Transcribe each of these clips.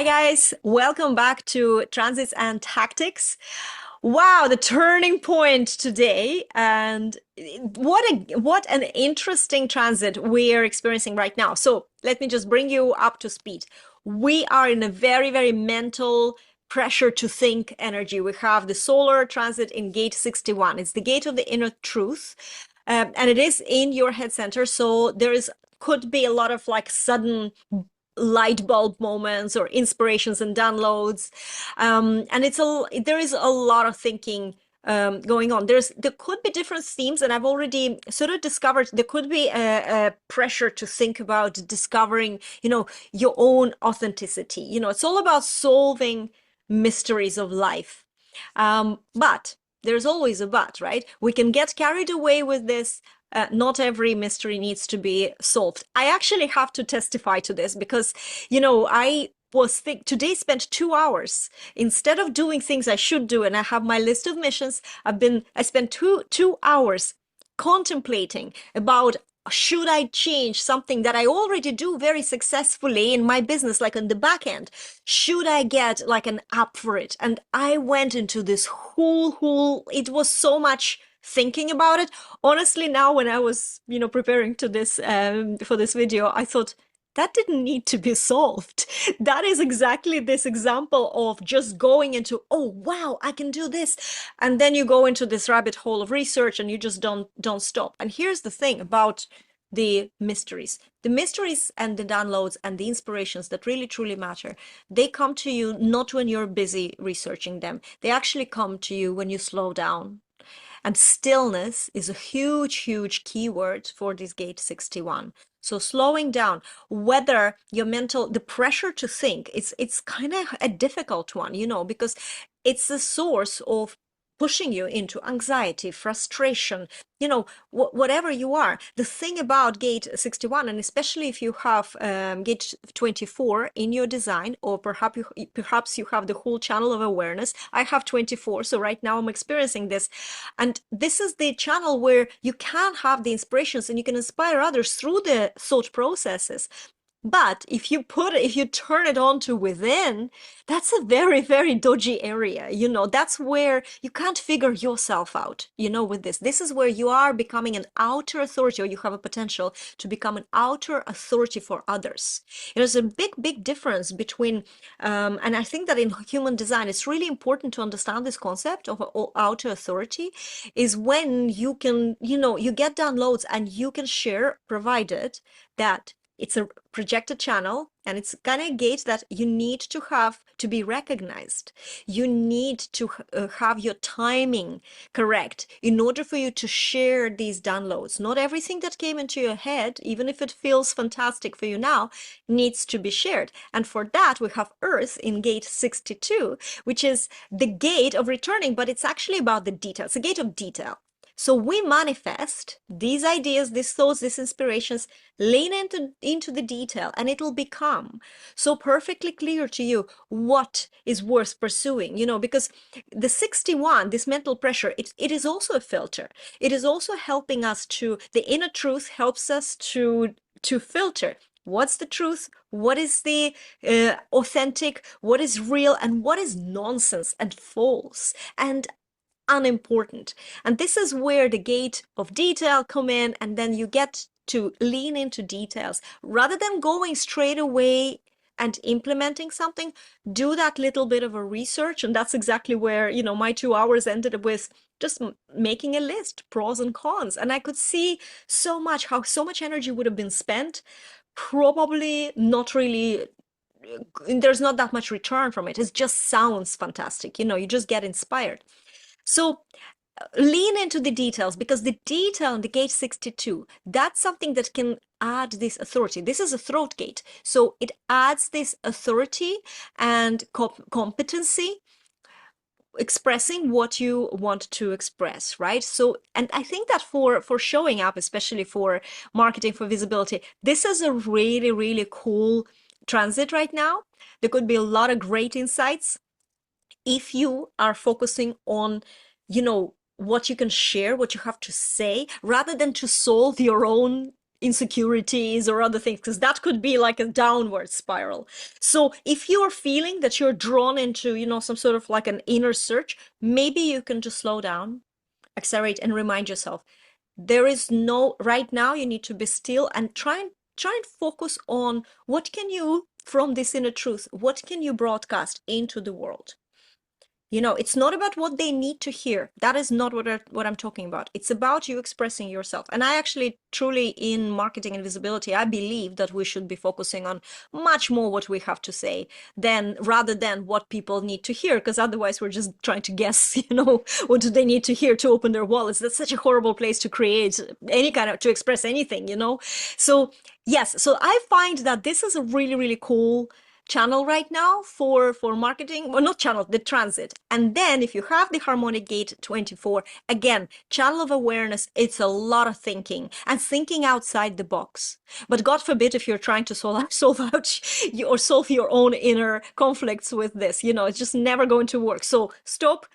Hi guys, welcome back to Transits and Tactics. Wow, the turning point today, and what an interesting transit we are experiencing right now. So let me just bring you up to speed. We are in a very mental pressure to think energy. We have the solar transit in gate 61. It's the gate of the inner truth. And it is in your head center. So there is could be a lot of like sudden light bulb moments or inspirations and downloads, and there is a lot of thinking going on. There could be different themes, and I've already sort of discovered there could be a pressure to think about discovering, your own authenticity. It's all about solving mysteries of life, but there's always a but, right? We can get carried away with this. Not every mystery needs to be solved. I actually have to testify to this because, today spent 2 hours instead of doing things I should do, and I have my list of missions. I spent two hours contemplating about should I change something that I already do very successfully in my business, like on the back end? Should I get like an app for it? And I went into this it was so much thinking about it. Honestly, now when I was, preparing to this for this video, I thought that didn't need to be solved. That is exactly this example of just going into, oh wow, I can do this. And then you go into this rabbit hole of research and you just don't stop. And here's the thing about the mysteries. The mysteries and the downloads and the inspirations that really truly matter, they come to you not when you're busy researching them. They actually come to you when you slow down. And stillness is a huge keyword for this gate 61. So slowing down, whether the pressure to think, it's kind of a difficult one, because it's the source of pushing you into anxiety, frustration, whatever you are. The thing about gate 61, and especially if you have gate 24 in your design, or perhaps you have the whole channel of awareness. I have 24, so right now I'm experiencing this. And this is the channel where you can have the inspirations and you can inspire others through the thought processes. But if you turn it on to within, that's a very dodgy area. That's where you can't figure yourself out, with this. This is where you are becoming an outer authority, or you have a potential to become an outer authority for others. There's a big difference between, and I think that in human design, it's really important to understand this concept of outer authority, is when you can, you get downloads and you can share, provided that it's a projected channel, and it's kind of a gate that you need to have to be recognized. You need to have your timing correct in order for you to share these downloads. Not everything that came into your head, even if it feels fantastic for you now, needs to be shared. And for that, we have Earth in gate 62, which is the gate of returning, but it's actually about the detail. It's a gate of detail. So we manifest these ideas, these thoughts, these inspirations, lean into the detail, and it will become so perfectly clear to you what is worth pursuing, because the 61, this mental pressure, it is also a filter. It is also helping us the inner truth helps us to filter. What's the truth? What is the authentic? What is real? And what is nonsense and false and unimportant? And this is where the gate of detail come in, and then you get to lean into details rather than going straight away and implementing something. Do that little bit of a research, and that's exactly where my 2 hours ended with just making a list, pros and cons, and I could see how so much energy would have been spent, probably not really. There's not that much return from it. It just sounds fantastic, you just get inspired. So lean into the details, because the detail in the gate 62, that's something that can add this authority. This is a throat gate. So it adds this authority and competency, expressing what you want to express, right? So, and I think that for showing up, especially for marketing, for visibility, this is a really cool transit right now. There could be a lot of great insights if you are focusing on, what you can share, what you have to say, rather than to solve your own insecurities or other things, because that could be like a downward spiral. So if you're feeling that you're drawn into, some sort of like an inner search, maybe you can just slow down, accelerate, and remind yourself there is no right now. You need to be still and try and focus on what can you, from this inner truth, what can you broadcast into the world. It's not about what they need to hear. That is not what I'm talking about. It's about you expressing yourself. And I actually, truly, in marketing and visibility, I believe that we should be focusing on much more what we have to say than rather than what people need to hear, because otherwise we're just trying to guess, what do they need to hear to open their wallets. That's such a horrible place to create any kind of, to express anything. So yes, so I find that this is a really, really cool channel right now for marketing. Well, not channel, the transit. And then if you have the harmonic gate 24, again, channel of awareness, it's a lot of thinking and thinking outside the box. But God forbid if you're trying to solve your own inner conflicts with this, it's just never going to work. So stop,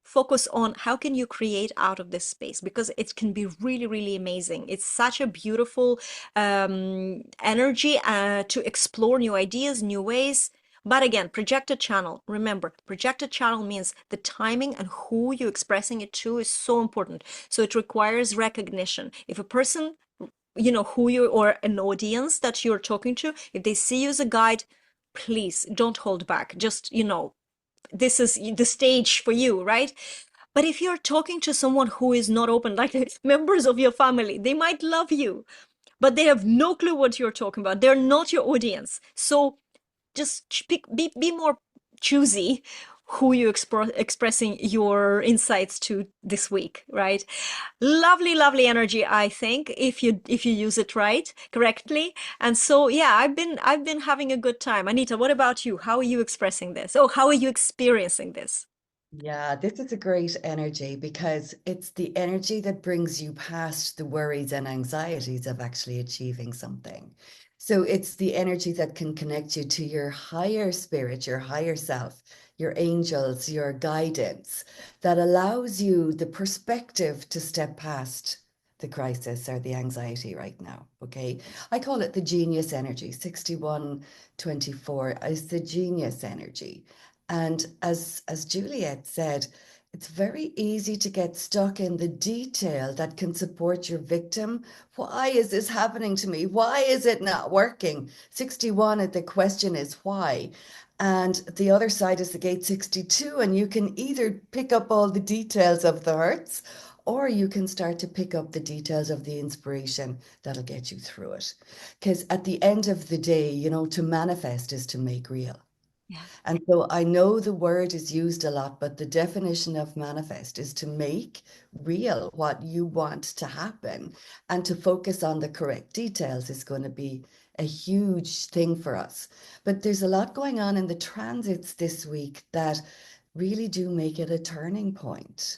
focus on how can you create out of this space, because it can be really, really amazing. It's such a beautiful energy to explore new ideas, new ways. But again, projected channel, remember, projected channel means the timing and who you're expressing it to is so important. So it requires recognition. If a person, who you, or an audience that you're talking to, if they see you as a guide, please don't hold back. Just, this is the stage for you, right? But if you're talking to someone who is not open, like members of your family, they might love you, but they have no clue what you're talking about. They're not your audience. So just be more choosy who you expressing your insights to this week, right? Lovely, lovely energy, I think, if you use it right, correctly. And so yeah, I've been having a good time. Anita, what about you? How are you expressing this? Oh, how are you experiencing this? Yeah, this is a great energy because it's the energy that brings you past the worries and anxieties of actually achieving something. So it's the energy that can connect you to your higher spirit, your higher self, your angels, your guidance, that allows you the perspective to step past the crisis or the anxiety right now. Okay. I call it the genius energy. 6124 is the genius energy. And as Juliet said, it's very easy to get stuck in the detail that can support your victim. Why is this happening to me? Why is it not working? 61, the question is why. And the other side is the gate 62, and you can either pick up all the details of the hurts, or you can start to pick up the details of the inspiration that'll get you through it. Because at the end of the day, to manifest is to make real. Yeah. And so I know the word is used a lot, but the definition of manifest is to make real what you want to happen, and to focus on the correct details is going to be a huge thing for us. But there's a lot going on in the transits this week that really do make it a turning point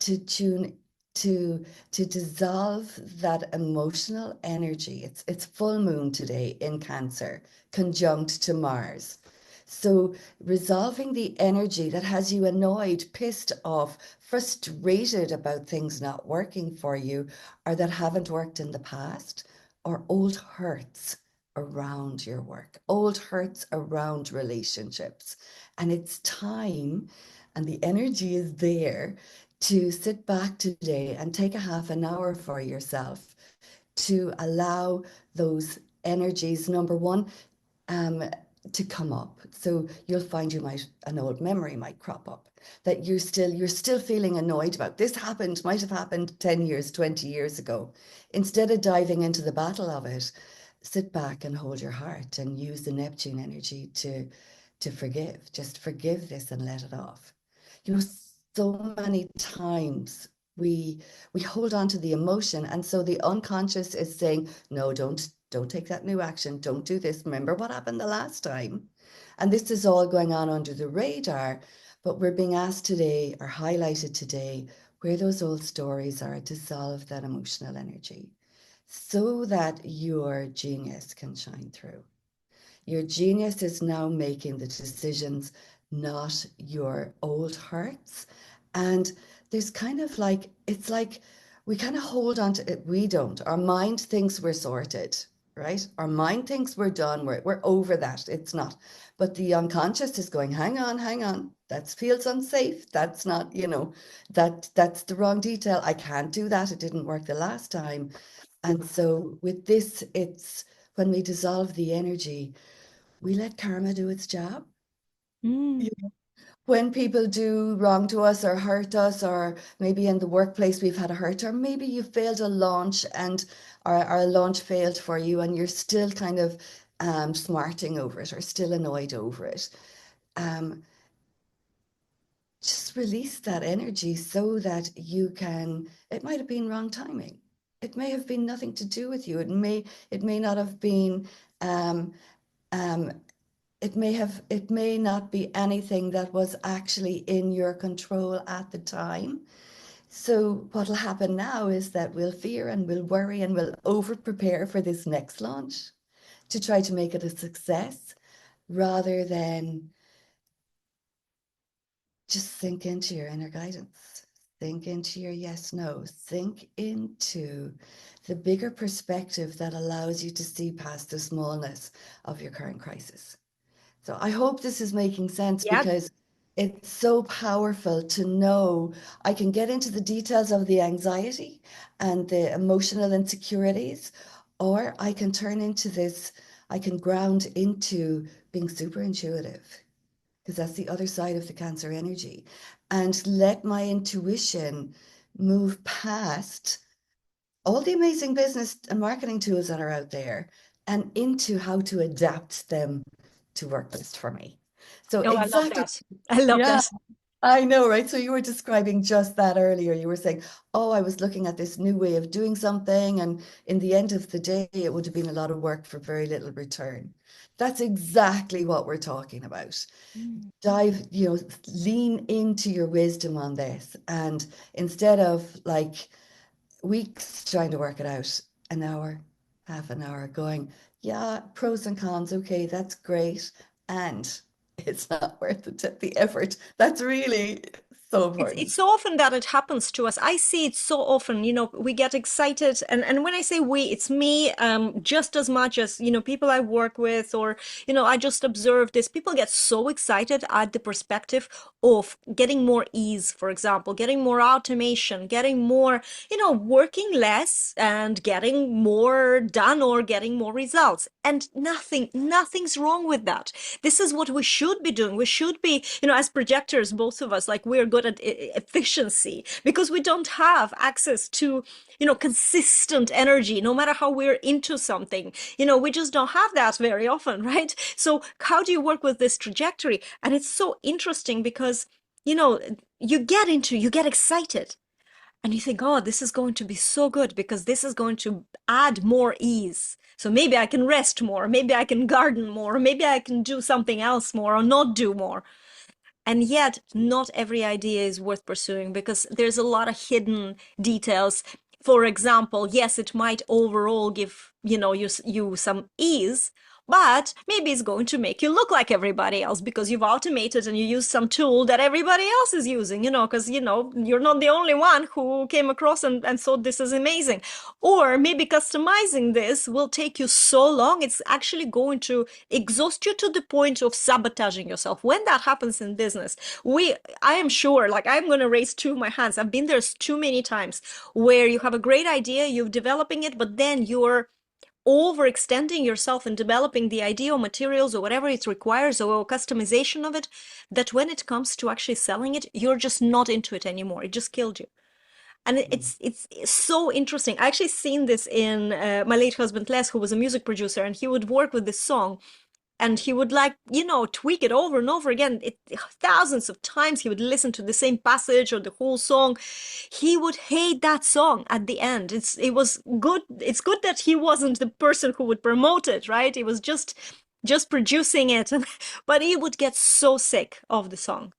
to tune to dissolve that emotional energy. It's full moon today in Cancer, conjunct to Mars. So resolving the energy that has you annoyed, pissed off, frustrated about things not working for you, or that haven't worked in the past, or old hurts around your work, old hurts around relationships. And it's time, and the energy is there to sit back today and take a half an hour for yourself to allow those energies, number one, um, to come up. So you'll find an old memory might crop up that you're still feeling annoyed about. This might have happened 10 years, 20 years ago. Instead of diving into the battle of it, sit back and hold your heart and use the Neptune energy to forgive. Just forgive this and let it off. You know, so many times we hold on to the emotion, and so the unconscious is saying, no, don't take that new action, don't do this, remember what happened the last time. And this is all going on under the radar, but we're being asked today, or highlighted today, where those old stories are, to dissolve that emotional energy so that your genius can shine through. Your genius is now making the decisions, not your old hurts. And there's kind of like, it's like we kind of hold on to it. We don't. Our mind thinks we're sorted, right? Our mind thinks we're done. We're over that. It's not. But the unconscious is going, hang on, hang on. That feels unsafe. That's not, that's the wrong detail. I can't do that. It didn't work the last time. And so with this, it's when we dissolve the energy, we let karma do its job. Mm. When people do wrong to us or hurt us, or maybe in the workplace we've had a hurt, or maybe you failed a launch and our launch failed for you and you're still kind of smarting over it or still annoyed over it. Um, just release that energy so that you can, it might have been wrong timing. It may have been nothing to do with you. It may not have been um, um, it may not be anything that was actually in your control at the time. So what'll happen now is that we'll fear and we'll worry and we'll over prepare for this next launch to try to make it a success rather than just sink into your inner guidance. Sink into your yes, no. Sink into the bigger perspective that allows you to see past the smallness of your current crisis. So I hope this is making sense Yeah. because it's so powerful to know I can get into the details of the anxiety and the emotional insecurities, or I can turn into this, I can ground into being super intuitive, because that's the other side of the Cancer energy, and let my intuition move past all the amazing business and marketing tools that are out there and into how to adapt them to work best for me. So Oh, I love exactly, that. I love yeah, that. I know, right? So you were describing just that earlier. You were saying, oh, I was looking at this new way of doing something, and in the end of the day, it would have been a lot of work for very little return. That's exactly what we're talking about. Mm. Dive, lean into your wisdom on this. And instead of like weeks trying to work it out, an hour, half an hour, going, yeah, pros and cons, okay, that's great. And it's not worth the effort. That's really so It's important. so often that it happens to us. I see it so often, we get excited. And when I say we, it's me, just as much as, people I work with, or, I just observe this. People get so excited at the perspective of getting more ease, for example, getting more automation, getting more, working less and getting more done or getting more results. And nothing's wrong with that. This is what we should be doing. We should be, as projectors, both of us, like we're good at efficiency because we don't have access to, consistent energy, no matter how we're into something. We just don't have that very often, right? So how do you work with this trajectory? And it's so interesting because, you get excited and you think, oh, this is going to be so good because this is going to add more ease. So maybe I can rest more, maybe I can garden more, maybe I can do something else more or not do more. And yet, not every idea is worth pursuing because there's a lot of hidden details. For example, yes, it might overall give, you some ease, but maybe it's going to make you look like everybody else because you've automated and you use some tool that everybody else is using, because, you're not the only one who came across and thought this is amazing. Or maybe customizing this will take you so long, it's actually going to exhaust you to the point of sabotaging yourself. When that happens in business, I am sure, like I'm going to raise two of my hands. I've been there too many times where you have a great idea, you're developing it, but then you're overextending yourself and developing the idea or materials or whatever it requires or customization of it, that when it comes to actually selling it, you're just not into it anymore. It just killed you. And it's so interesting. I actually seen this in my late husband Les, who was a music producer, and he would work with this song and he would like tweak it over and over again, thousands of times. He would listen to the same passage or the whole song. He would hate that song at the end. It was good. It's good that he wasn't the person who would promote it, right? It was just producing it. But he would get so sick of the song.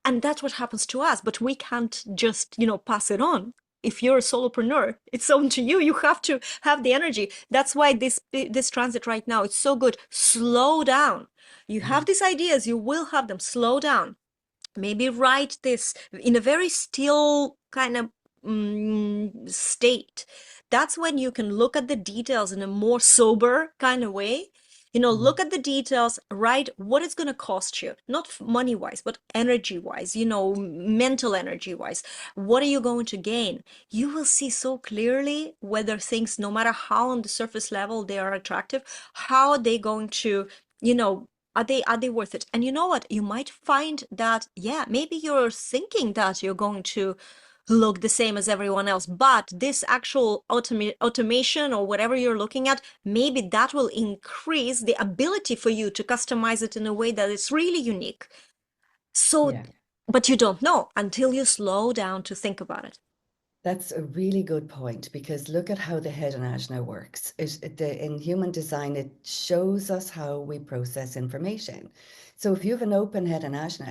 And that's what happens to us, but we can't just pass it on. If you're a solopreneur, it's on to you. You have to have the energy. That's why this transit right now, it's so good. Slow down. You have these ideas, you will have them. Slow down. Maybe write this in a very still kind of state, that's when you can look at the details in a more sober kind of way. Mm. Look at the details, right? What it's going to cost you, not money wise, but energy wise, mental energy wise. What are you going to gain? You will see so clearly whether things, no matter how on the surface level they are attractive, how are they going to, you know, are they worth it? And you know what? You might find that, yeah, maybe you're thinking that you're going to look the same as everyone else, but this actual automation or whatever you're looking at, maybe that will increase the ability for you to customize it in a way that is really unique. So, Yeah. but you don't know until you slow down to think about it. That's a really good point because look at how the head and ajna works. In human design, it shows us how we process information. So if you have an open head and ajna,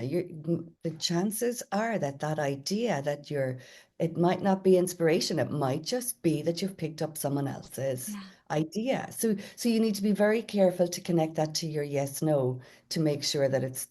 the chances are that that idea that it might not be inspiration. It might just be that you've picked up someone else's Yeah. idea. So you need to be very careful to connect that to your yes, no, to make sure that it's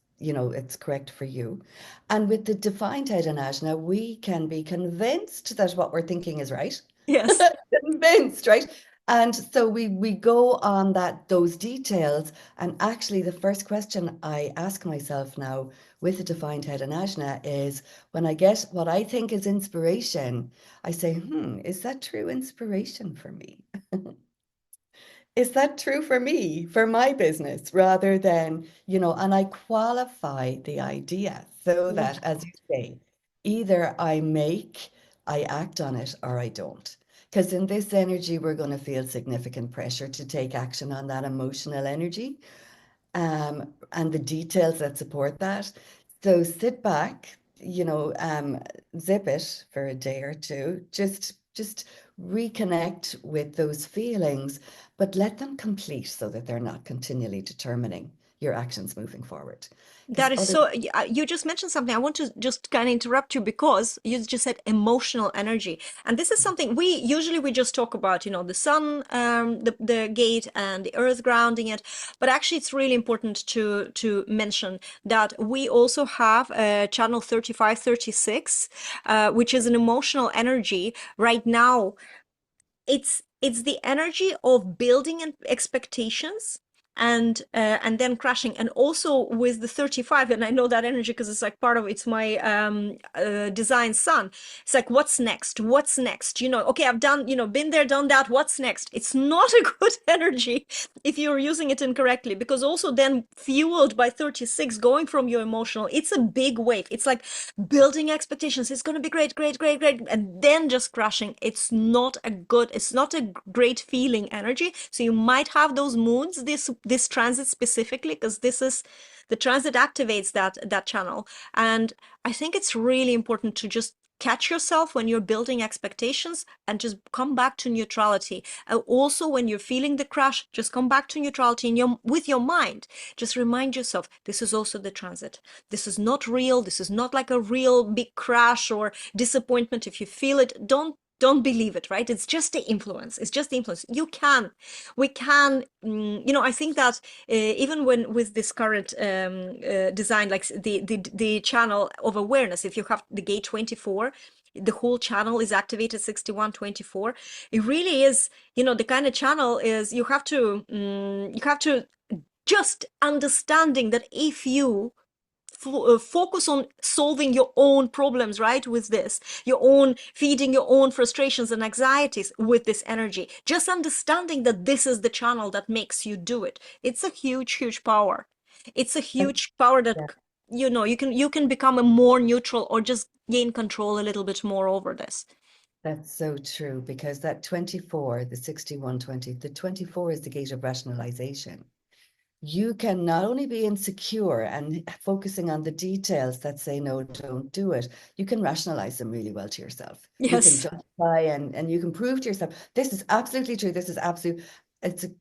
correct for you. And with the defined head and ajna, we can be convinced that what we're thinking is right. Yes. Convinced, right? And so we go on those details. And actually, the first question I ask myself now with the defined head and ajna is when I get what I think is inspiration, I say, is that true inspiration for me? Is that true for me, for my business, rather than, and I qualify the idea so Yeah. that, as you say, either I act on it, or I don't. Because in this energy, we're going to feel significant pressure to take action on that emotional energy, and the details that support that. So sit back, zip it for a day or two, just reconnect with those feelings, but let them complete so that they're not continually determining your actions moving forward. Because That is other, so, you just mentioned something. I want to just kind of interrupt you because you just said emotional energy. And this is something we just talk about, the sun, the gate and the earth grounding it. But actually it's really important to mention that we also have channel 3536, which is an emotional energy right now. It's the energy of building and expectations and then crashing. And also with the 35, and I know that energy because it's like part of it's my design sun. It's like, what's next, what's next, okay, I've done, been there, done that, what's next? It's not a good energy if you're using it incorrectly, because also then fueled by 36 going from your emotional, it's a big wave. It's like building expectations, it's going to be great, great, great, great, and then just crashing. It's not a great feeling energy. So you might have those moods, this transit specifically, because this is the transit activates that channel. And I think it's really important to just catch yourself when you're building expectations and just come back to neutrality. Also, when you're feeling the crash, just come back to neutrality with your mind. Just remind yourself, this is also the transit. This is not real. This is not like a real big crash or disappointment. If you feel it, don't believe it, right? It's just the influence. It's just the influence. We can, I think that even when with this current design, like the channel of awareness, if you have the gate 24, the whole channel is activated 6124. It really is, the kind of channel is you have to just understanding that if you focus on solving your own problems, right? With this, your own feeding your own frustrations and anxieties with this energy, just understanding that this is the channel that makes you do it. It's a huge, huge power. It's a huge power that yeah, you can become a more neutral or just gain control a little bit more over this. that's so true because that 24, the 6120, the 24 is the gate of rationalization. You can not only be insecure and focusing on the details that say no, don't do it, you can rationalize them really well to yourself. You can Yes. justify and you can prove to yourself, this is absolutely true. This is absolute. It's a,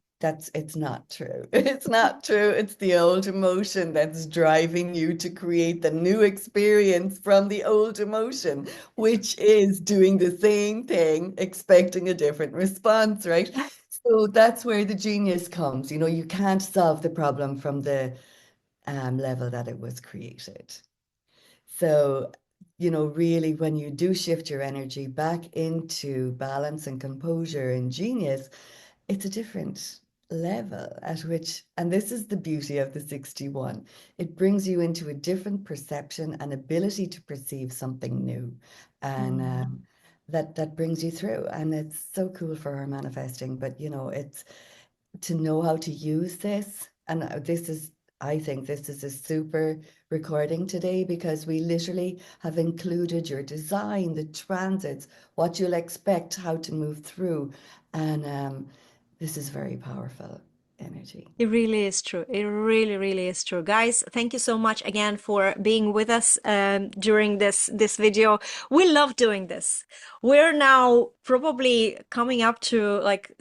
it's not true. It's not true. It's the old emotion that's driving you to create the new experience from the old emotion, which is doing the same thing, expecting a different response, right? So that's where the genius comes. You can't solve the problem from the level that it was created. So really, when you do shift your energy back into balance and composure and genius, it's a different level at which, and this is the beauty of the 61, it brings you into a different perception and ability to perceive something new. And that brings you through. And it's so cool for our manifesting. But, it's to know how to use this. And I think this is a super recording today because we literally have included your design, the transits, what you'll expect, how to move through. And this is very powerful energy. It really is true. It really, really is true. Guys, thank you so much again for being with us during this video. We love doing this. We're now probably coming up to like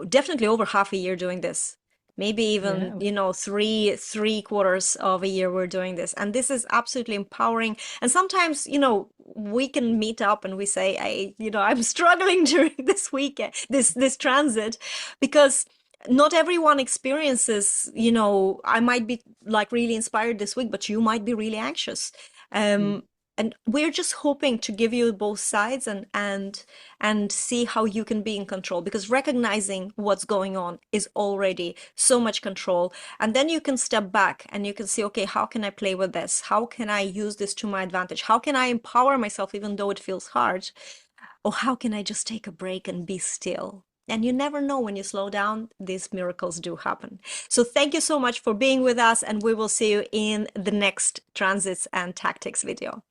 definitely over half a year doing this. Maybe even, Yeah. three quarters of a year we're doing this. And this is absolutely empowering. And sometimes, we can meet up and we say, I'm struggling during this weekend, this transit, because not everyone experiences, I might be like really inspired this week, but you might be really anxious. Mm. Um, and we're just hoping to give you both sides and see how you can be in control, because recognizing what's going on is already so much control. And then you can step back and you can see, okay, how can I play with this? How can I use this to my advantage? How can I empower myself even though it feels hard? Or how can I just take a break and be still? And you never know, when you slow down, these miracles do happen. So thank you so much for being with us, and we will see you in the next transits and tactics video.